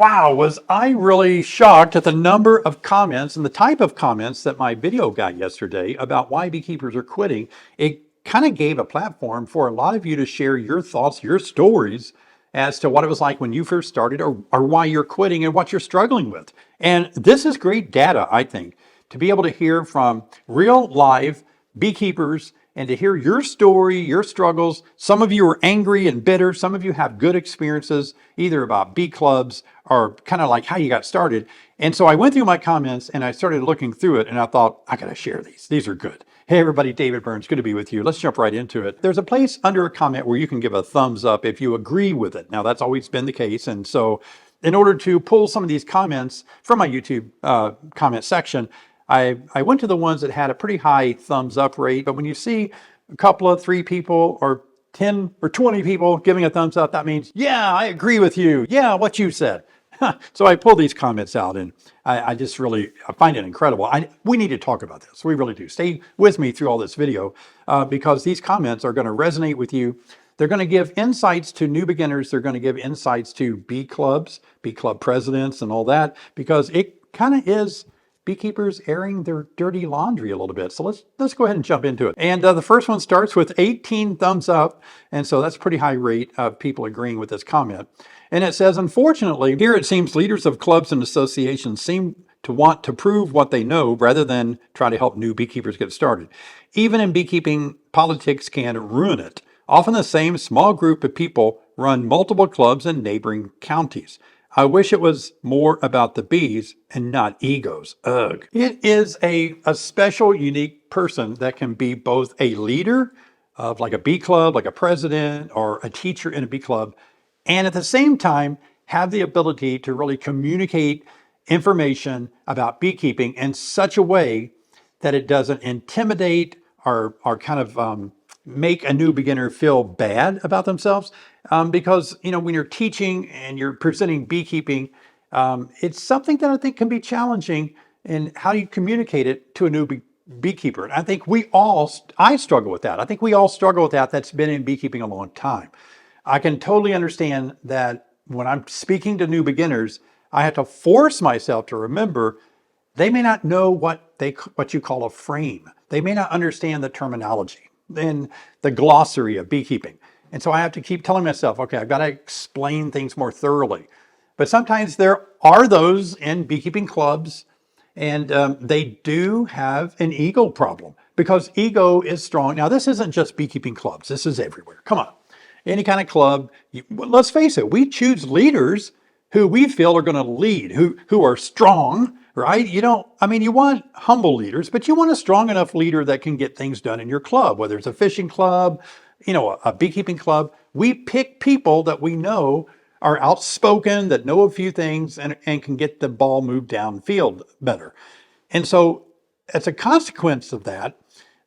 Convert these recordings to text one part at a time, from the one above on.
Wow, was I really shocked at the number of comments and the type of comments that my video got yesterday about why beekeepers are quitting. It kind of gave a platform for a lot of you to share your thoughts, your stories as to what it was like when you first started or why you're quitting and what you're struggling with. And this is great data, I think, to be able to hear from real live beekeepers and to hear your story, your struggles. Some of you are angry and bitter. Some of you have good experiences, either about bee clubs or kind of like how you got started. And so I went through my comments and I started looking through it and I thought, I got to share these. These are good. Hey, everybody, David Burns, good to be with you. Let's jump right into it. There's a place under a comment where you can give a thumbs up if you agree with it. Now, that's always been the case. And so in order to pull some of these comments from my YouTube comment section, I went to the ones that had a pretty high thumbs up rate, but when you see a couple of 3 people or 10 or 20 people giving a thumbs up, that means, yeah, I agree with you. Yeah, what you said. So I pulled these comments out and I just really find it incredible. We need to talk about this. We really do. Stay with me through all this video because these comments are going to resonate with you. They're going to give insights to new beginners. They're going to give insights to bee clubs, bee club presidents and all that, because it kind of is beekeepers airing their dirty laundry a little bit. So let's go ahead and jump into it. And the first one starts with 18 thumbs up. And so that's a pretty high rate of people agreeing with this comment. And it says, unfortunately, here it seems leaders of clubs and associations seem to want to prove what they know rather than try to help new beekeepers get started. Even in beekeeping, politics can ruin it. Often the same small group of people run multiple clubs in neighboring counties. I wish it was more about the bees and not egos. Ugh. It is a special, unique person that can be both a leader of like a bee club, like a president or a teacher in a bee club, and at the same time have the ability to really communicate information about beekeeping in such a way that it doesn't intimidate or kind of make a new beginner feel bad about themselves. Because, when you're teaching and you're presenting beekeeping, it's something that I think can be challenging in how you communicate it to a new beekeeper. And I think I struggle with that. I think we all struggle with that that's been in beekeeping a long time. I can totally understand that when I'm speaking to new beginners, I have to force myself to remember they may not know what you call a frame. They may not understand the terminology and the glossary of beekeeping. And so I have to keep telling myself, okay, I've got to explain things more thoroughly. But sometimes there are those in beekeeping clubs, and they do have an ego problem because ego is strong. Now, this isn't just beekeeping clubs. This is everywhere. Come on. Any kind of club, let's face it, we choose leaders who we feel are going to lead, who are strong, right? You want humble leaders, but you want a strong enough leader that can get things done in your club, whether it's a fishing club, a beekeeping club. We pick people that we know are outspoken, that know a few things and can get the ball moved downfield better. And so as a consequence of that,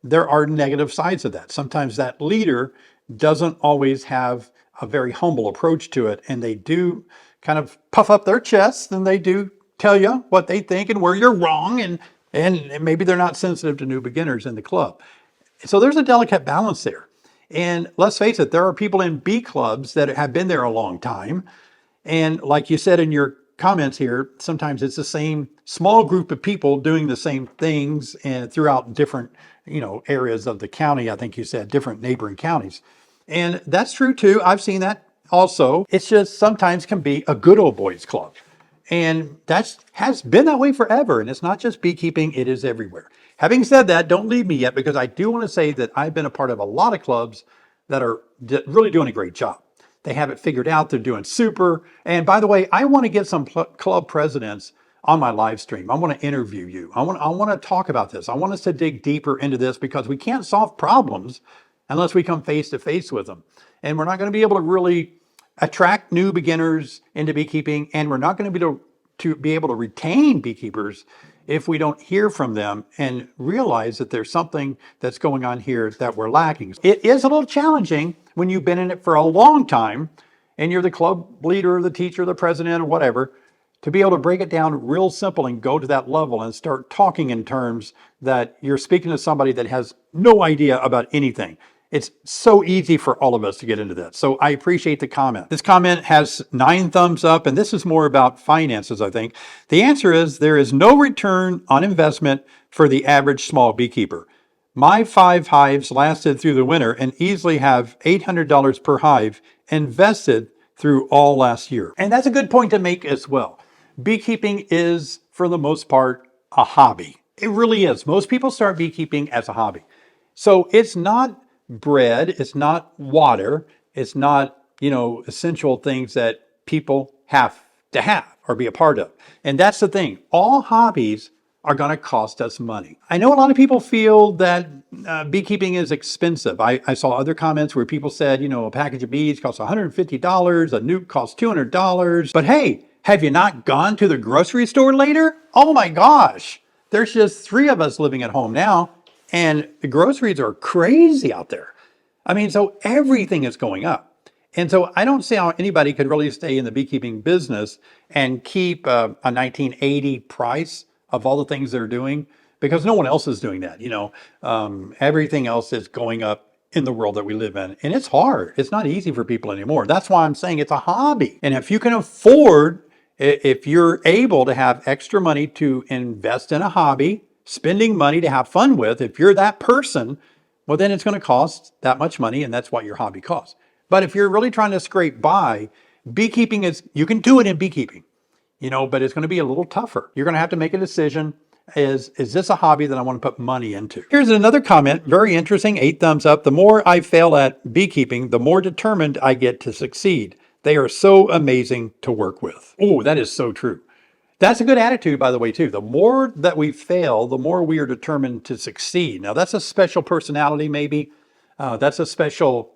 there are negative sides of that. Sometimes that leader doesn't always have a very humble approach to it, and they do kind of puff up their chests and they do tell you what they think and where you're wrong, and maybe they're not sensitive to new beginners in the club. So there's a delicate balance there. And let's face it, there are people in bee clubs that have been there a long time. And like you said in your comments here, sometimes it's the same small group of people doing the same things and throughout different, areas of the county. I think you said different neighboring counties. And that's true too. I've seen that also. It's just sometimes can be a good old boys club. And that has been that way forever. And it's not just beekeeping, it is everywhere. Having said that, don't leave me yet, because I do want to say that I've been a part of a lot of clubs that are really doing a great job. They have it figured out. They're doing super. And by the way, I want to get some club presidents on my live stream. I want to interview you. I want to talk about this. I want us to dig deeper into this because we can't solve problems unless we come face to face with them. And we're not going to be able to really attract new beginners into beekeeping, and we're not going to be able to retain beekeepers if we don't hear from them and realize that there's something that's going on here that we're lacking. It is a little challenging when you've been in it for a long time and you're the club leader, the teacher, the president, or whatever, to be able to break it down real simple and go to that level and start talking in terms that you're speaking to somebody that has no idea about anything. It's so easy for all of us to get into that. So I appreciate the comment. This comment has 9 thumbs up, and this is more about finances, I think. The answer is there is no return on investment for the average small beekeeper. My 5 hives lasted through the winter and easily have $800 per hive invested through all last year. And that's a good point to make as well. Beekeeping is, for the most part, a hobby. It really is. Most people start beekeeping as a hobby. So it's not bread, it's not water, it's not, essential things that people have to have or be a part of. And that's the thing. All hobbies are going to cost us money. I know a lot of people feel that beekeeping is expensive. I saw other comments where people said, a package of bees costs $150, a nuke costs $200. But hey, have you not gone to the grocery store later? Oh my gosh, there's just 3 of us living at home now, and the groceries are crazy out there. I mean, so everything is going up. And so I don't see how anybody could really stay in the beekeeping business and keep a 1980 price of all the things they're doing, because no one else is doing that. Everything else is going up in the world that we live in. And it's hard. It's not easy for people anymore. That's why I'm saying it's a hobby. And if you can afford, if you're able to have extra money to invest in a hobby, spending money to have fun with, if you're that person, well, then it's going to cost that much money, and that's what your hobby costs. But if you're really trying to scrape by, beekeeping you can do it in beekeeping, but it's going to be a little tougher. You're going to have to make a decision. Is this a hobby that I want to put money into? Here's another comment, very interesting, 8 thumbs up. The more I fail at beekeeping, the more determined I get to succeed. They are so amazing to work with. Oh, that is so true. That's a good attitude, by the way, too. The more that we fail, the more we are determined to succeed. Now, that's a special personality, maybe. That's a special,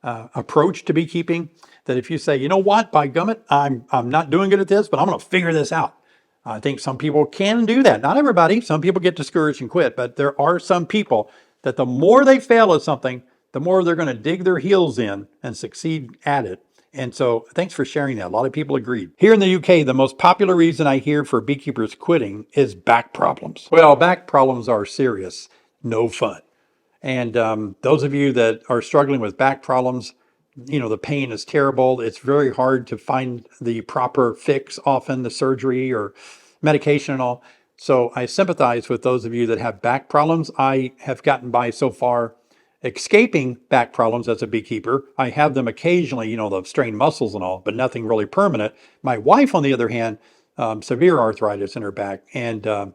approach to beekeeping. That if you say, you know what, by gummit, I'm not doing good at this, but I'm going to figure this out. I think some people can do that. Not everybody. Some people get discouraged and quit, but there are some people that the more they fail at something, the more they're going to dig their heels in and succeed at it. And so thanks for sharing that. A lot of people agreed. Here in the UK, the most popular reason I hear for beekeepers quitting is back problems. Well, back problems are serious, no fun. And those of you that are struggling with back problems, the pain is terrible. It's very hard to find the proper fix, often the surgery or medication and all. So I sympathize with those of you that have back problems. I have gotten by so far escaping back problems as a beekeeper. I have them occasionally, the strained muscles and all, but nothing really permanent. My wife, on the other hand, severe arthritis in her back, and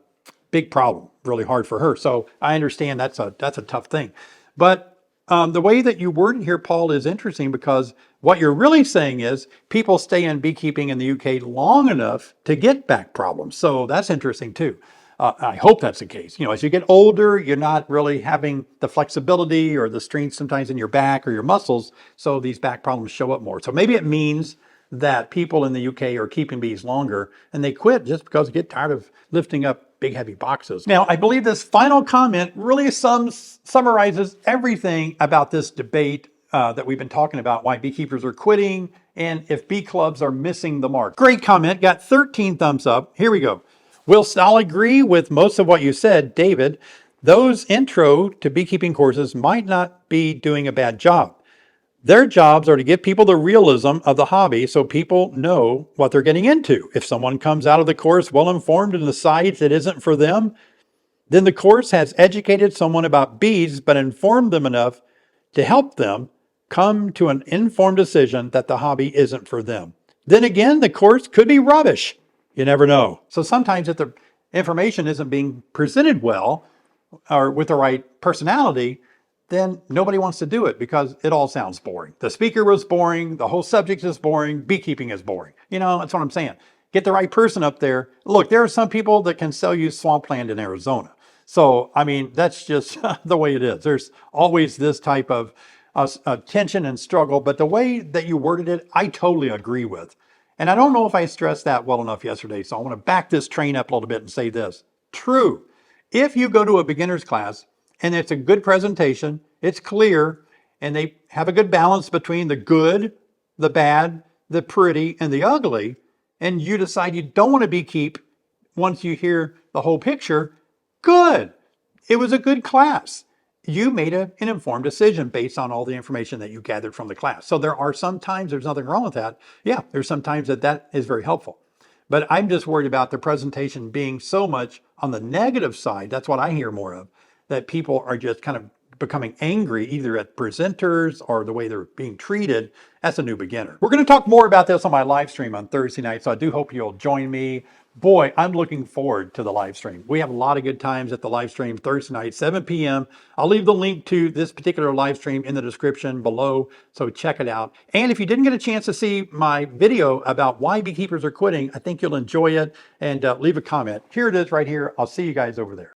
big problem, really hard for her. So I understand that's a tough thing. But the way that you word it here, Paul, is interesting, because what you're really saying is people stay in beekeeping in the UK long enough to get back problems. So that's interesting too. I hope that's the case. As you get older, you're not really having the flexibility or the strength sometimes in your back or your muscles. So these back problems show up more. So maybe it means that people in the UK are keeping bees longer and they quit just because they get tired of lifting up big, heavy boxes. Now, I believe this final comment really summarizes everything about this debate that we've been talking about, why beekeepers are quitting and if bee clubs are missing the mark. Great comment, got 13 thumbs up. Here we go. Whilst I'll agree with most of what you said, David, those intro to beekeeping courses might not be doing a bad job. Their jobs are to give people the realism of the hobby so people know what they're getting into. If someone comes out of the course well-informed and decides it isn't for them, then the course has educated someone about bees but informed them enough to help them come to an informed decision that the hobby isn't for them. Then again, the course could be rubbish. You never know. So sometimes if the information isn't being presented well or with the right personality, then nobody wants to do it because it all sounds boring. The speaker was boring. The whole subject is boring. Beekeeping is boring. That's what I'm saying. Get the right person up there. Look, there are some people that can sell you swampland in Arizona. So, that's just the way it is. There's always this type of tension and struggle, but the way that you worded it, I totally agree with. And I don't know if I stressed that well enough yesterday, so I want to back this train up a little bit and say this. True. If you go to a beginner's class and it's a good presentation, it's clear, and they have a good balance between the good, the bad, the pretty, and the ugly, and you decide you don't want to beekeep once you hear the whole picture, good. It was a good class. you made an informed decision based on all the information that you gathered from the class. So there are some times there's nothing wrong with that. Yeah, there's some times that is very helpful. But I'm just worried about the presentation being so much on the negative side. That's what I hear more of, that people are just kind of becoming angry either at presenters or the way they're being treated as a new beginner. We're going to talk more about this on my live stream on Thursday night, so I do hope you'll join me. Boy, I'm looking forward to the live stream. We have a lot of good times at the live stream Thursday night, 7 p.m. I'll leave the link to this particular live stream in the description below, so check it out. And if you didn't get a chance to see my video about why beekeepers are quitting, I think you'll enjoy it, and leave a comment. Here it is right here. I'll see you guys over there.